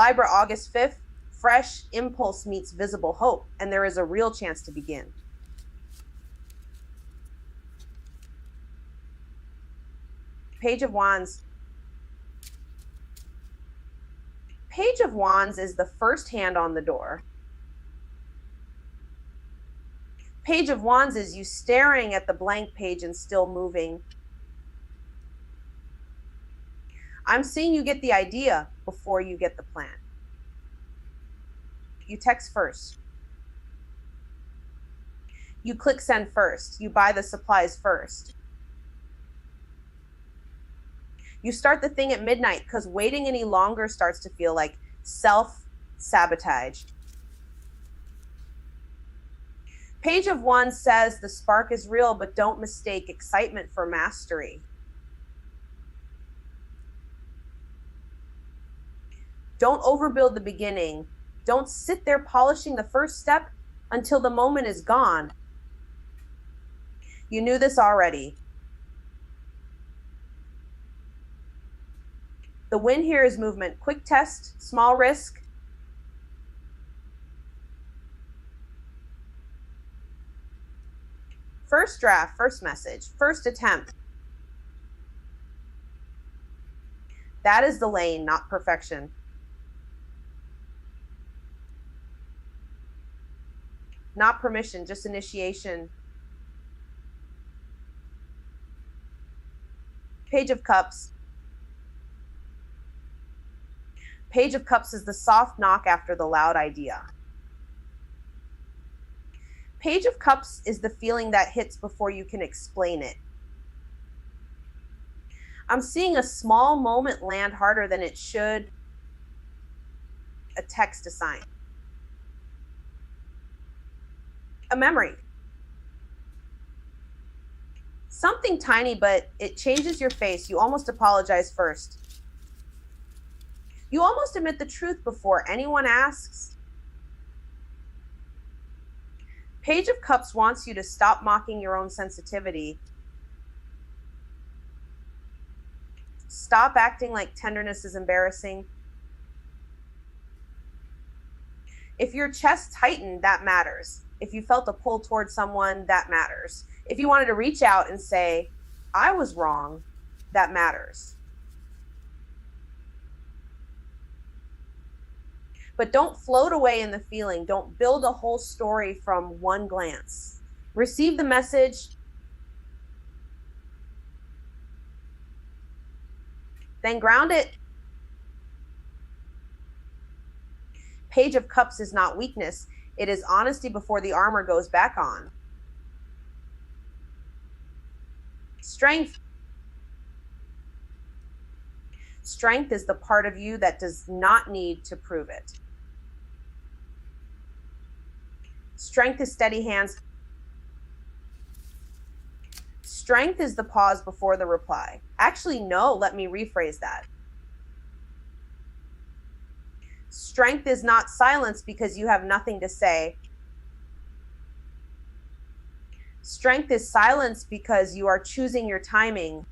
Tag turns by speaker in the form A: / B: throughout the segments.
A: Libra, August 5th, fresh impulse meets visible hope, and there is a real chance to begin. Page of Wands. Page of Wands is the first hand on the door. Page of Wands is you staring at the blank page and still moving. I'm seeing you get the idea before you get the plan. You text first. You click send first. You buy the supplies first. You start the thing at midnight because waiting any longer starts to feel like self-sabotage. Page of Wands says the spark is real, but don't mistake excitement for mastery. Don't overbuild the beginning. Don't sit there polishing the first step until the moment is gone. You knew this already. The win here is movement. Quick test, small risk. First draft, first message, first attempt. That is the lane, not perfection. Not permission, just initiation. Page of Cups. Page of Cups is the soft knock after the loud idea. Page of Cups is the feeling that hits before you can explain it. I'm seeing a small moment land harder than it should. A text, a sign. A memory. Something tiny, but it changes your face. You almost apologize first. You almost admit the truth before anyone asks. Page of Cups wants you to stop mocking your own sensitivity. Stop acting like tenderness is embarrassing. If your chest tightened, that matters. If you felt a pull towards someone, that matters. If you wanted to reach out and say, I was wrong, that matters. But don't float away in the feeling. Don't build a whole story from one glance. Receive the message, then ground it. Page of Cups is not weakness. It is honesty before the armor goes back on. Strength. Strength is the part of you that does not need to prove it. Strength is steady hands. Strength is the pause before the reply. Actually, no, let me rephrase that. Strength is not silence because you have nothing to say. Strength is silence because you are choosing your timing.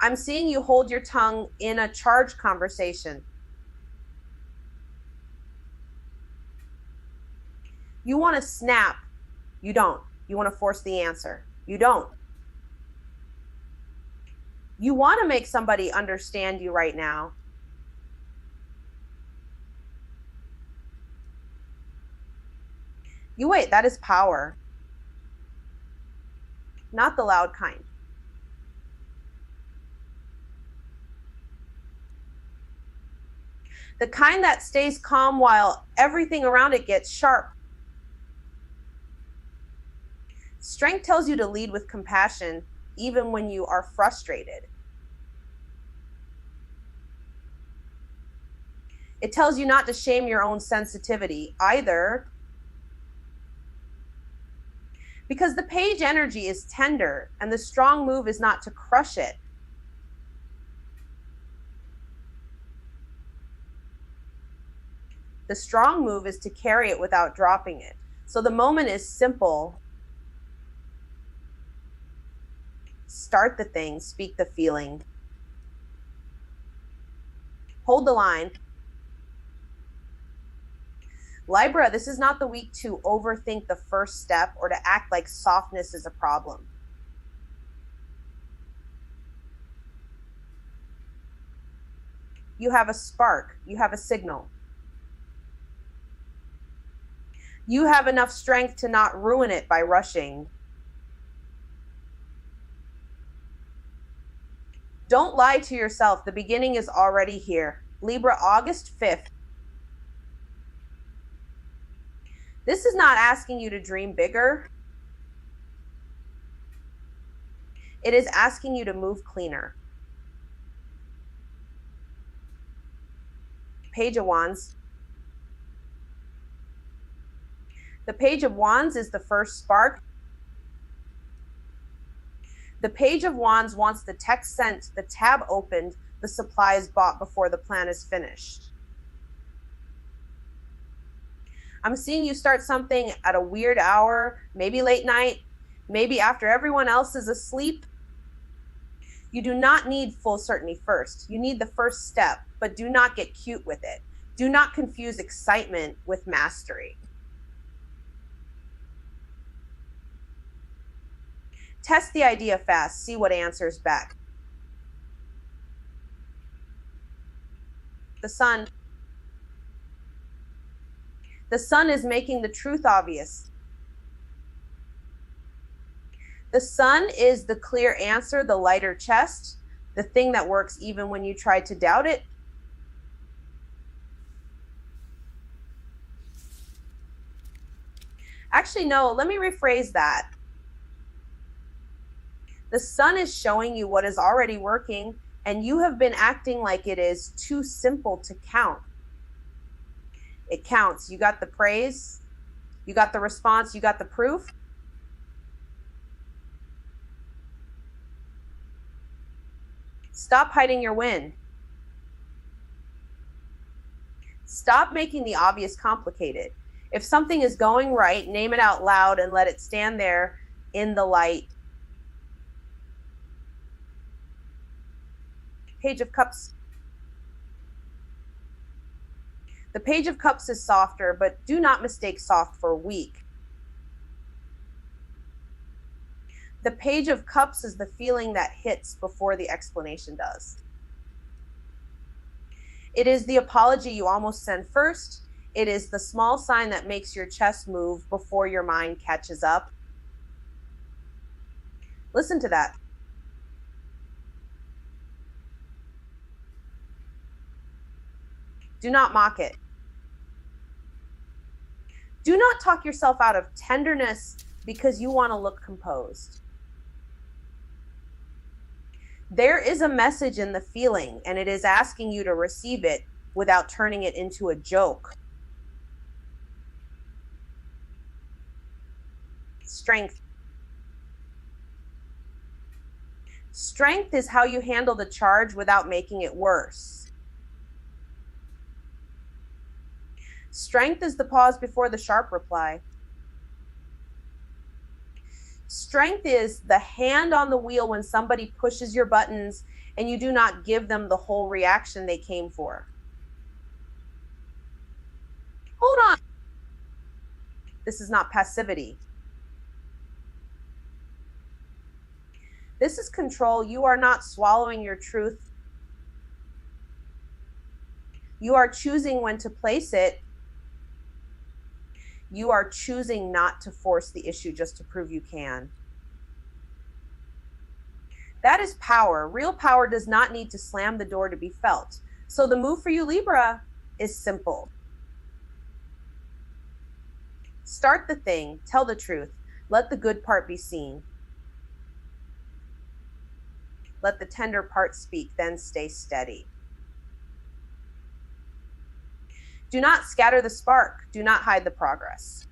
A: I'm seeing you hold your tongue in a charged conversation. You want to snap. You don't. You want to force the answer. You don't. You want to make somebody understand you right now. You wait, that is power. Not the loud kind. The kind that stays calm while everything around it gets sharp. Strength tells you to lead with compassion, even when you are frustrated. It tells you not to shame your own sensitivity either, because the page energy is tender and the strong move is not to crush it. The strong move is to carry it without dropping it. So the moment is simple. Start the thing, speak the feeling. Hold the line. Libra, this is not the week to overthink the first step or to act like softness is a problem. You have a spark. You have a signal. You have enough strength to not ruin it by rushing. Don't lie to yourself. The beginning is already here. Libra, August 5th. This is not asking you to dream bigger. It is asking you to move cleaner. Page of Wands. The Page of Wands is the first spark. The Page of Wands wants the text sent, the tab opened, the supplies bought before the plan is finished. I'm seeing you start something at a weird hour, maybe late night, maybe after everyone else is asleep. You do not need full certainty first. You need the first step, but do not get cute with it. Do not confuse excitement with mastery. Test the idea fast, see what answers back. The sun. The sun is making the truth obvious. The sun is the clear answer, the lighter chest, the thing that works even when you try to doubt it. Actually, no, let me rephrase that. The sun is showing you what is already working, and you have been acting like it is too simple to count. It counts. You got the praise, you got the response, you got the proof. Stop hiding your win. Stop making the obvious complicated. If something is going right, name it out loud and let it stand there in the light. Page of Cups. The Page of Cups is softer, but do not mistake soft for weak. The Page of Cups is the feeling that hits before the explanation does. It is the apology you almost send first. It is the small sign that makes your chest move before your mind catches up. Listen to that. Do not mock it. Do not talk yourself out of tenderness because you want to look composed. There is a message in the feeling, and it is asking you to receive it without turning it into a joke. Strength. Strength is how you handle the charge without making it worse. Strength is the pause before the sharp reply. Strength is the hand on the wheel when somebody pushes your buttons and you do not give them the whole reaction they came for. Hold on. This is not passivity. This is control. You are not swallowing your truth. You are choosing when to place it. You are choosing not to force the issue just to prove you can. That is power. Real power does not need to slam the door to be felt. So the move for you, Libra, is simple. Start the thing. Tell the truth. Let the good part be seen. Let the tender part speak, then stay steady. Do not scatter the spark. Do not hide the progress.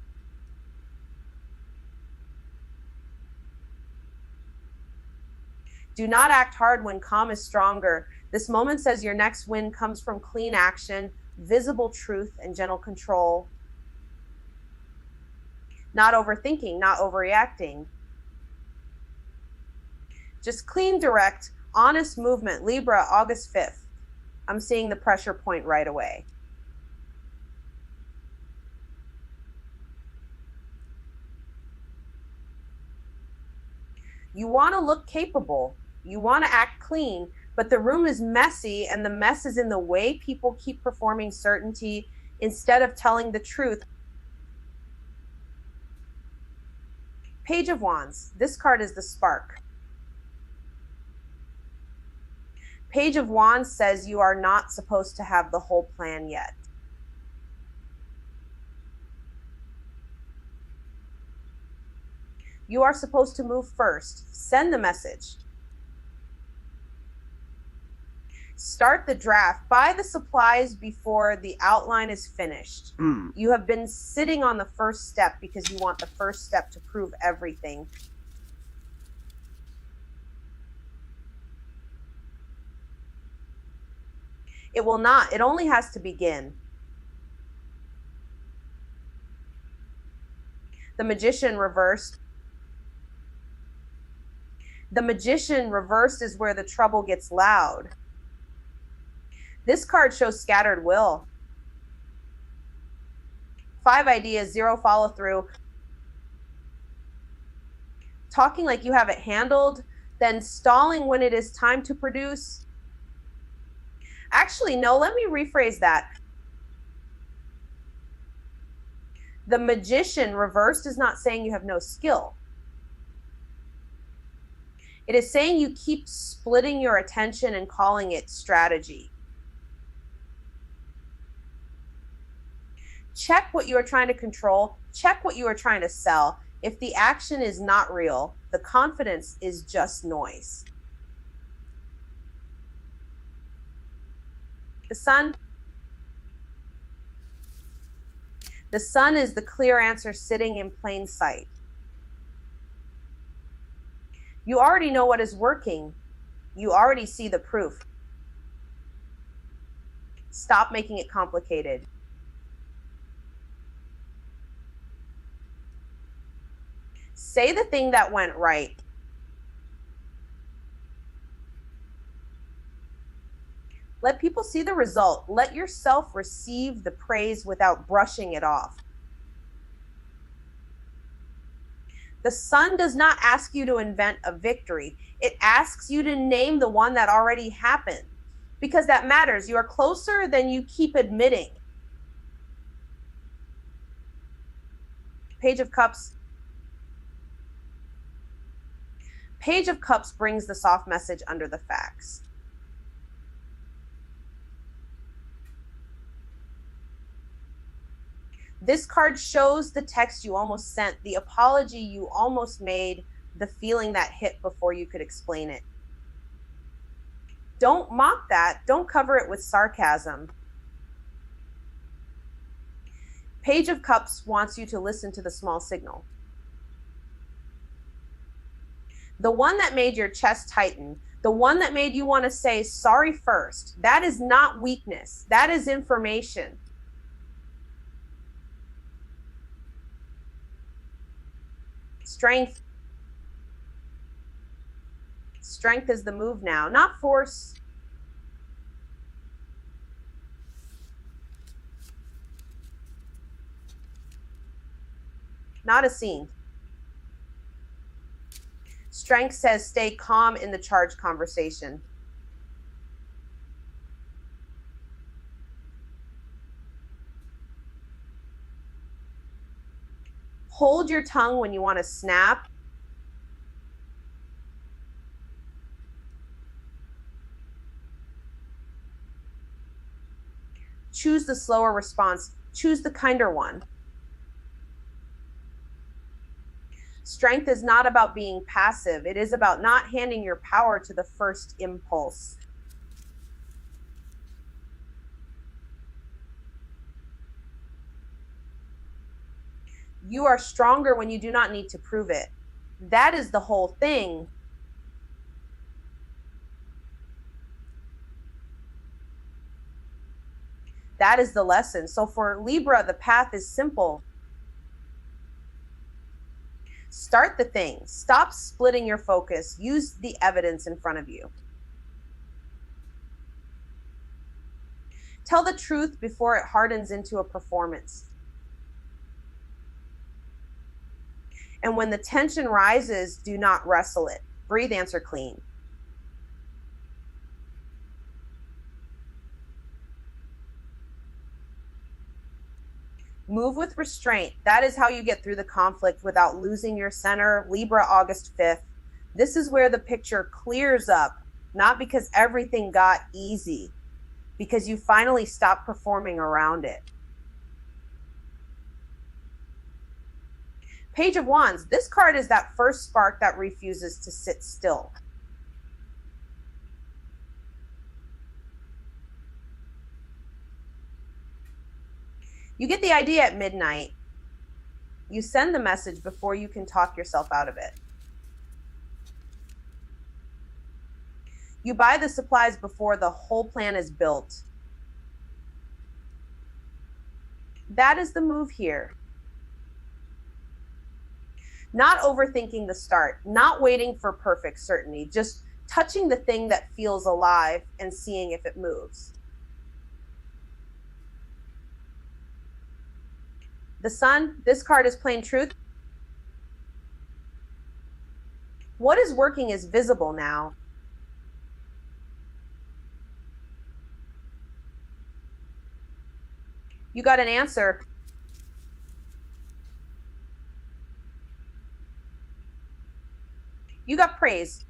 A: Do not act hard when calm is stronger. This moment says your next win comes from clean action, visible truth, and gentle control. Not overthinking, not overreacting. Just clean, direct, honest movement. Libra, August 5th. I'm seeing the pressure point right away. You want to look capable. You want to act clean, but the room is messy, and the mess is in the way people keep performing certainty instead of telling the truth. Page of Wands. This card is the spark. Page of Wands says you are not supposed to have the whole plan yet. You are supposed to move first. Send the message. Start the draft. Buy the supplies before the outline is finished. You have been sitting on the first step because you want the first step to prove everything. It will not. It only has to begin. The Magician reversed. The Magician reversed is where the trouble gets loud. This card shows scattered will. 5 ideas, 0 follow through. Talking like you have it handled, then stalling when it is time to produce. Actually, no, let me rephrase that. The Magician reversed is not saying you have no skill. It is saying you keep splitting your attention and calling it strategy. Check what you are trying to control. Check what you are trying to sell. If the action is not real, the confidence is just noise. The Sun. The Sun is the clear answer sitting in plain sight. You already know what is working. You already see the proof. Stop making it complicated. Say the thing that went right. Let people see the result. Let yourself receive the praise without brushing it off. The Sun does not ask you to invent a victory. It asks you to name the one that already happened, because that matters. You are closer than you keep admitting. Page of Cups. Page of Cups brings the soft message under the facts. This card shows the text you almost sent, the apology you almost made, the feeling that hit before you could explain it. Don't mock that. Don't cover it with sarcasm. Page of Cups wants you to listen to the small signal. The one that made your chest tighten, the one that made you want to say sorry first. That is not weakness. That is information. Strength. Strength is the move now, not force. Not a scene. Strength says stay calm in the charged conversation. Hold your tongue when you want to snap. Choose the slower response. Choose the kinder one. Strength is not about being passive. It is about not handing your power to the first impulse. You are stronger when you do not need to prove it. That is the whole thing. That is the lesson. So for Libra, the path is simple. Start the thing. Stop splitting your focus. Use the evidence in front of you. Tell the truth before it hardens into a performance. And when the tension rises, do not wrestle it. Breathe, answer clean. Move with restraint. That is how you get through the conflict without losing your center. Libra, August 5th. This is where the picture clears up, not because everything got easy, because you finally stopped performing around it. Page of Wands. This card is that first spark that refuses to sit still. You get the idea at midnight. You send the message before you can talk yourself out of it. You buy the supplies before the whole plan is built. That is the move here. Not overthinking the start, not waiting for perfect certainty, just touching the thing that feels alive and seeing if it moves. The Sun, this card is plain truth. What is working is visible now. You got an answer. You got praise.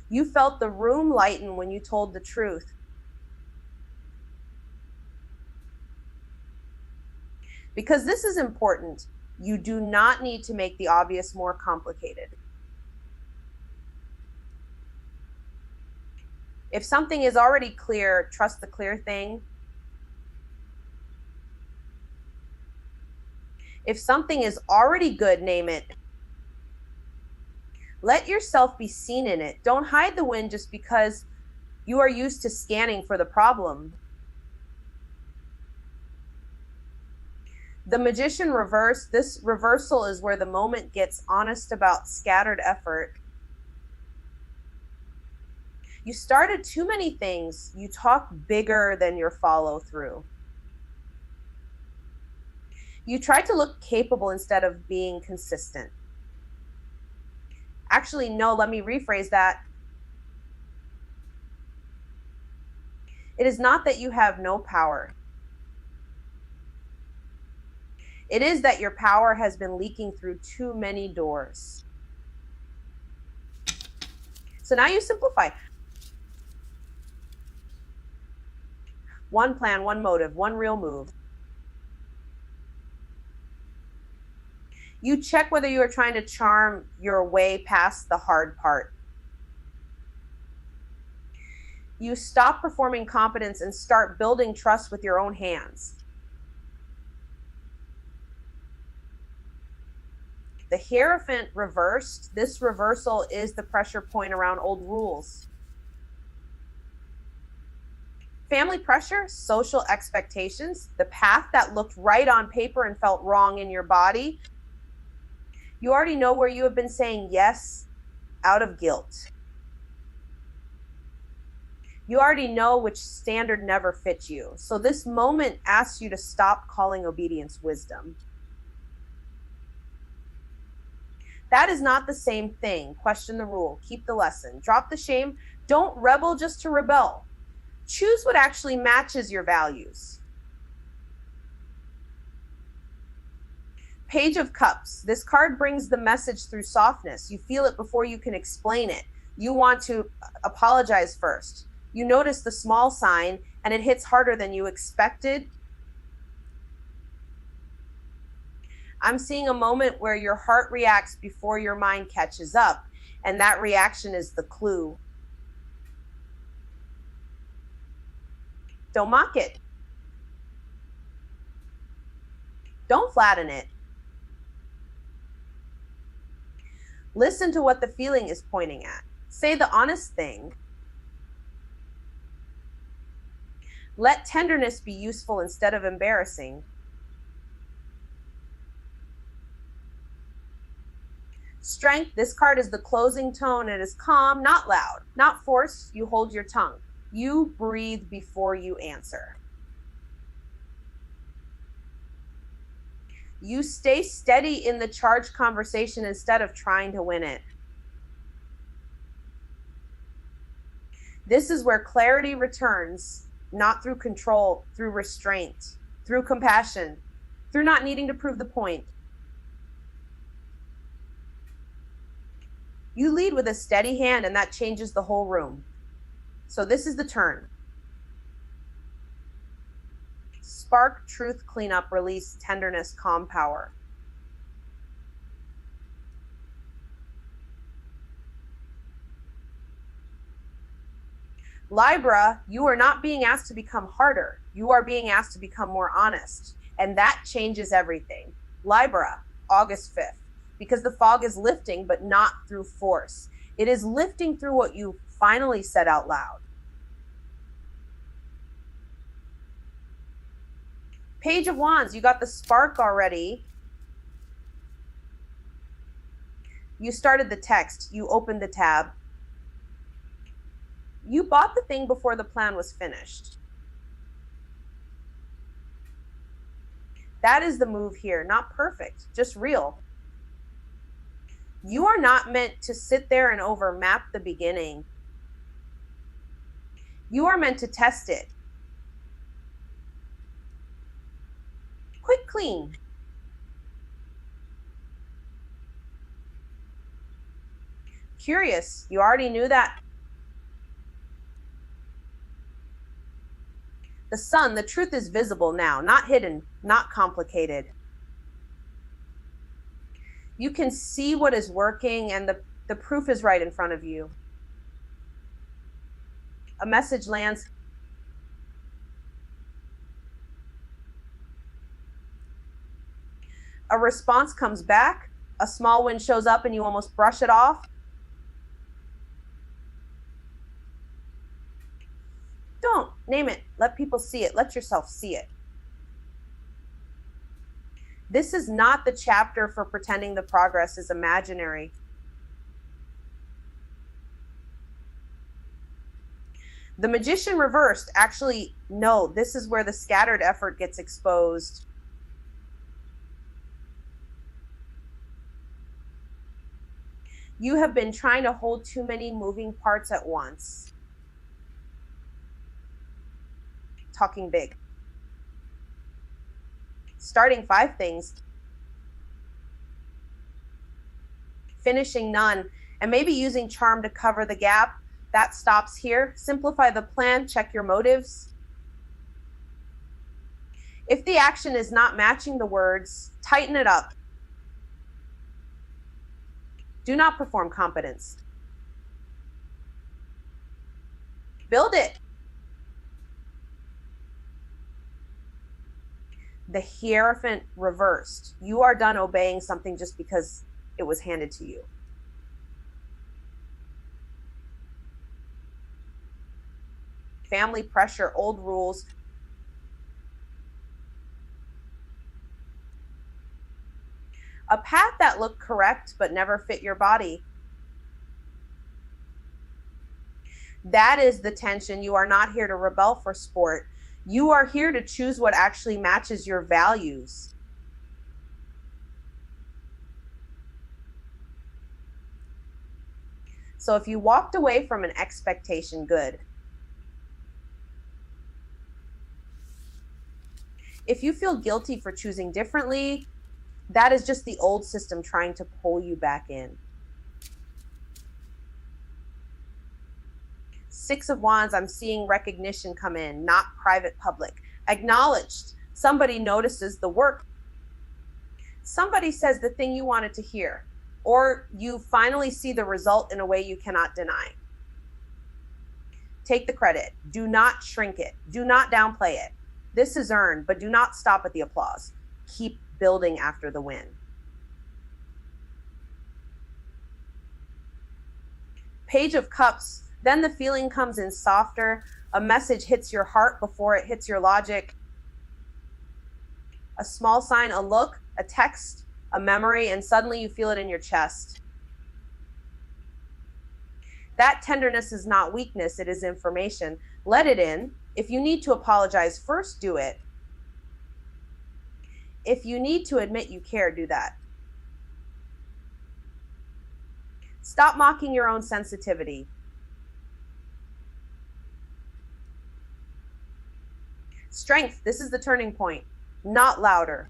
A: You felt the room lighten when you told the truth. Because this is important, you do not need to make the obvious more complicated. If something is already clear, trust the clear thing. If something is already good, name it. Let yourself be seen in it. Don't hide the win just because you are used to scanning for the problem. The Magician reverse, this reversal is where the moment gets honest about scattered effort. You started too many things. You talk bigger than your follow through. You tried to look capable instead of being consistent. Actually, no, let me rephrase that. It is not that you have no power. It is that your power has been leaking through too many doors. So now you simplify. One plan, one motive, one real move. You check whether you are trying to charm your way past the hard part. You stop performing competence and start building trust with your own hands. The Hierophant reversed. This reversal is the pressure point around old rules. Family pressure, social expectations, the path that looked right on paper and felt wrong in your body. You already know where you have been saying yes out of guilt. You already know which standard never fits you. So this moment asks you to stop calling obedience wisdom. That is not the same thing. Question the rule. Keep the lesson. Drop the shame. Don't rebel just to rebel. Choose what actually matches your values. Page of Cups. This card brings the message through softness. You feel it before you can explain it. You want to apologize first. You notice the small sign and it hits harder than you expected. I'm seeing a moment where your heart reacts before your mind catches up, and that reaction is the clue. Don't mock it. Don't flatten it. Listen to what the feeling is pointing at. Say the honest thing. Let tenderness be useful instead of embarrassing. Strength, this card is the closing tone. It is calm, not loud, not forced. You hold your tongue. You breathe before you answer. You stay steady in the charged conversation instead of trying to win it. This is where clarity returns, not through control, through restraint, through compassion, through not needing to prove the point. You lead with a steady hand, and that changes the whole room. So this is the turn. Spark, truth, cleanup, release, tenderness, calm, power. Libra, you are not being asked to become harder. You are being asked to become more honest. And that changes everything. Libra, August 5th. Because the fog is lifting, but not through force. It is lifting through what you finally said out loud. Page of Wands, you got the spark already. You started the text. You opened the tab. You bought the thing before the plan was finished. That is the move here. Not perfect, just real. You are not meant to sit there and overmap the beginning. You are meant to test it. Quick clean. Curious, you already knew that. The sun, the truth is visible now, not hidden, not complicated. You can see what is working, and the proof is right in front of you. A message lands. A response comes back. A small win shows up and you almost brush it off. Don't name it. Let people see it. Let yourself see it. This is not the chapter for pretending the progress is imaginary. The Magician reversed. Actually, no, this is where the scattered effort gets exposed. You have been trying to hold too many moving parts at once. Talking big. Starting 5 things. Finishing none. And maybe using charm to cover the gap. That stops here. Simplify the plan. Check your motives. If the action is not matching the words, tighten it up. Do not perform competence. Build it. The Hierophant reversed. You are done obeying something just because it was handed to you. Family pressure, old rules. A path that looked correct but never fit your body. That is the tension. You are not here to rebel for sport. You are here to choose what actually matches your values. So if you walked away from an expectation, good. If you feel guilty for choosing differently, that is just the old system trying to pull you back in. 6 of Wands, I'm seeing recognition come in, not private, public. Acknowledged. Somebody notices the work. Somebody says the thing you wanted to hear, or you finally see the result in a way you cannot deny. Take the credit. Do not shrink it. Do not downplay it. This is earned, but do not stop at the applause. Keep building after the win. Page of Cups. Then the feeling comes in softer. A message hits your heart before it hits your logic. A small sign, a look, a text, a memory, and suddenly you feel it in your chest. That tenderness is not weakness, it is information. Let it in. If you need to apologize first, do it. If you need to admit you care, do that. Stop mocking your own sensitivity. Strength, this is the turning point, not louder.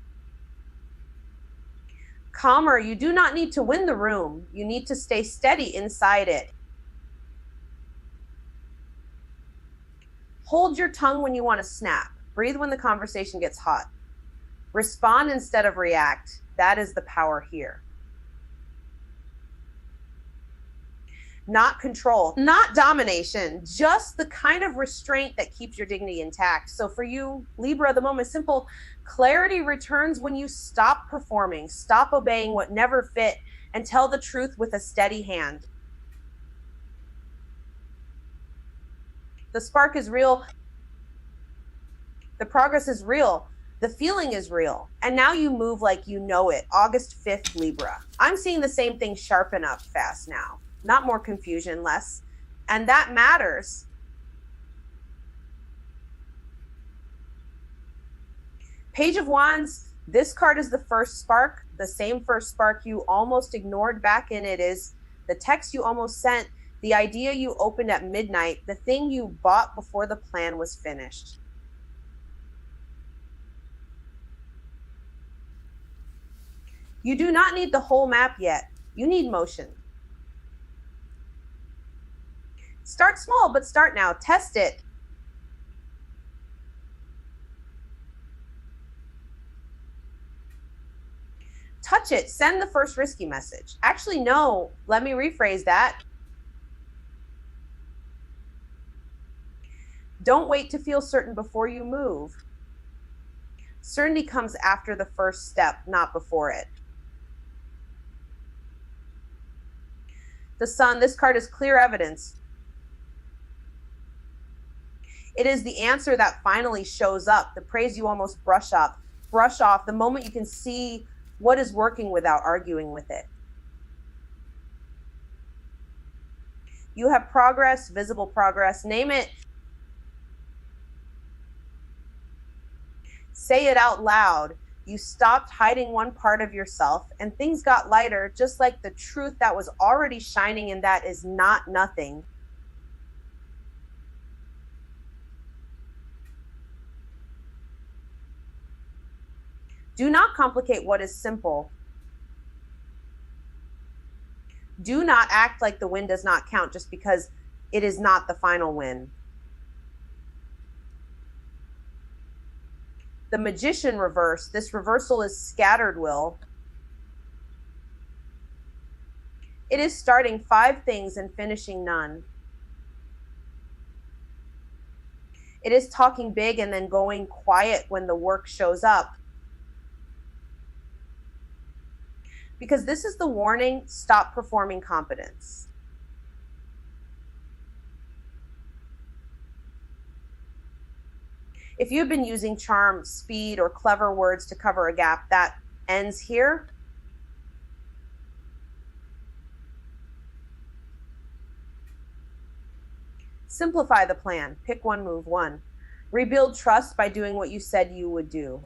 A: Calmer, you do not need to win the room. You need to stay steady inside it. Hold your tongue when you want to snap. Breathe when the conversation gets hot. Respond instead of react. That is the power here. Not control, not domination, just the kind of restraint that keeps your dignity intact. So for you, Libra, the moment is simple. Clarity returns when you stop performing, stop obeying what never fit, and tell the truth with a steady hand. The spark is real. The progress is real. The feeling is real. And now you move like you know it. August 5th, Libra. I'm seeing the same thing sharpen up fast now. Not more confusion, less. And that matters. Page of Wands, this card is the first spark, the same first spark you almost ignored back in. It is the text you almost sent, the idea you opened at midnight, the thing you bought before the plan was finished. You do not need the whole map yet. You need motion. Start small, but start now. Test it. Touch it. Send the first risky message. Actually, no. Let me rephrase that. Don't wait to feel certain before you move. Certainty comes after the first step, not before it. The Sun, this card is clear evidence. It is the answer that finally shows up, the praise you almost brush off, the moment you can see what is working without arguing with it. You have progress, visible progress, name it. Say it out loud. You stopped hiding one part of yourself and things got lighter, just like the truth that was already shining, and that is not nothing. Do not complicate what is simple. Do not act like the win does not count just because it is not the final win. The Magician reverse, this reversal is scattered will. It is starting 5 things and finishing none. It is talking big and then going quiet when the work shows up. Because this is the warning, stop performing competence. If you've been using charm, speed, or clever words to cover a gap, that ends here. Simplify the plan. Pick one, move one. Rebuild trust by doing what you said you would do.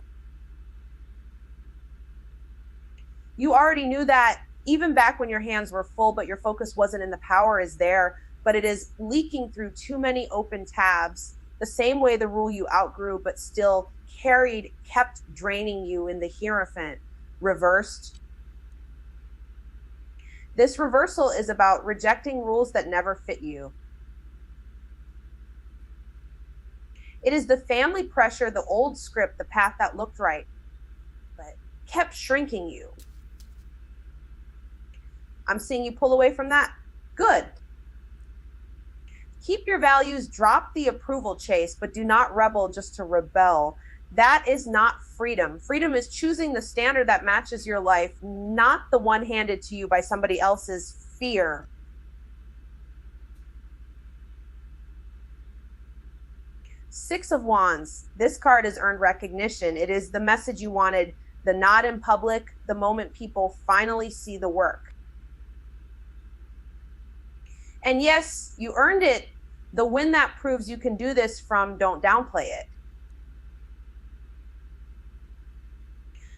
A: You already knew that even back when your hands were full, but your focus wasn't in the power is there, but it is leaking through too many open tabs. The same way the rule you outgrew, but still kept draining you in the Hierophant, reversed. This reversal is about rejecting rules that never fit you. It is the family pressure, the old script, the path that looked right, but kept shrinking you. I'm seeing you pull away from that. Good. Keep your values, drop the approval chase, but do not rebel just to rebel. That is not freedom. Freedom is choosing the standard that matches your life, not the one handed to you by somebody else's fear. Six of Wands. This card has earned recognition. It is the message you wanted, the nod in public, the moment people finally see the work. And yes, you earned it. The win that proves you can do this from don't downplay it.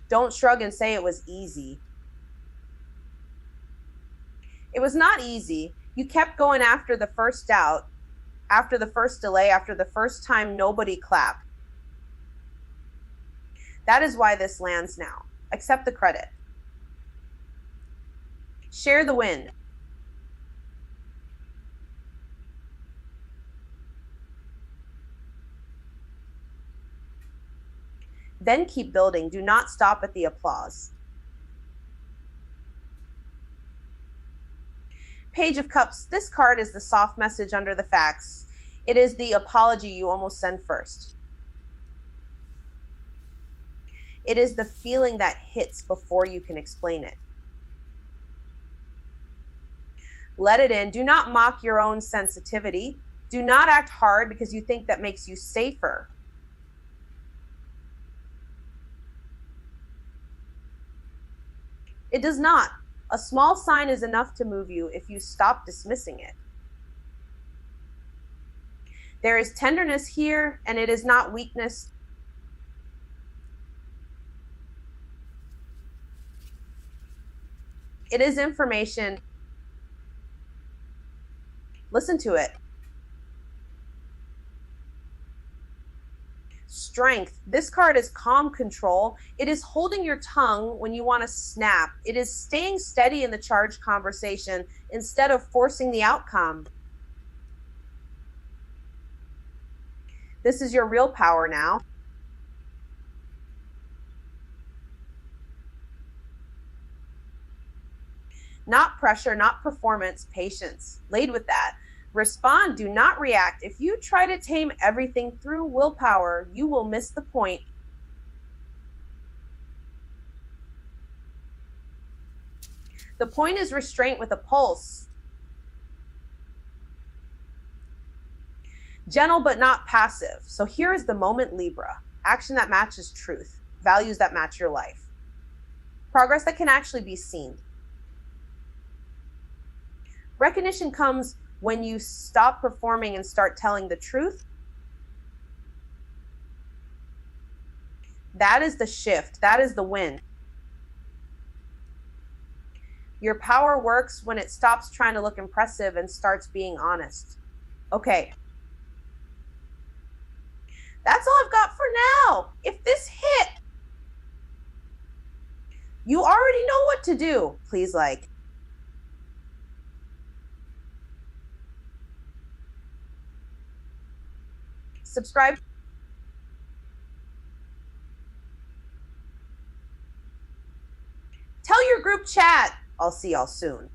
A: Don't shrug and say it was easy. It was not easy. You kept going after the first doubt, after the first delay, after the first time nobody clapped. That is why this lands now. Accept the credit. Share the win. Then keep building. Do not stop at the applause. Page of Cups. This card is the soft message under the facts. It is the apology you almost send first. It is the feeling that hits before you can explain it. Let it in. Do not mock your own sensitivity. Do not act hard because you think that makes you safer. It does not. A small sign is enough to move you if you stop dismissing it. There is tenderness here, and it is not weakness. It is information. Listen to it. Strength. This card is calm control. It is holding your tongue when you want to snap. It is staying steady in the charged conversation instead of forcing the outcome. This is your real power now. Not pressure, not performance, patience. Lead with that. Respond, do not react. If you try to tame everything through willpower, you will miss the point. The point is restraint with a pulse. Gentle but not passive. So here is the moment, Libra. Action that matches truth. Values that match your life. Progress that can actually be seen. Recognition comes when you stop performing and start telling the truth. That is the shift. That is the win. Your power works when it stops trying to look impressive and starts being honest. Okay. That's all I've got for now. If this hit, you already know what to do. Please like. Subscribe. Tell your group chat. I'll see y'all soon.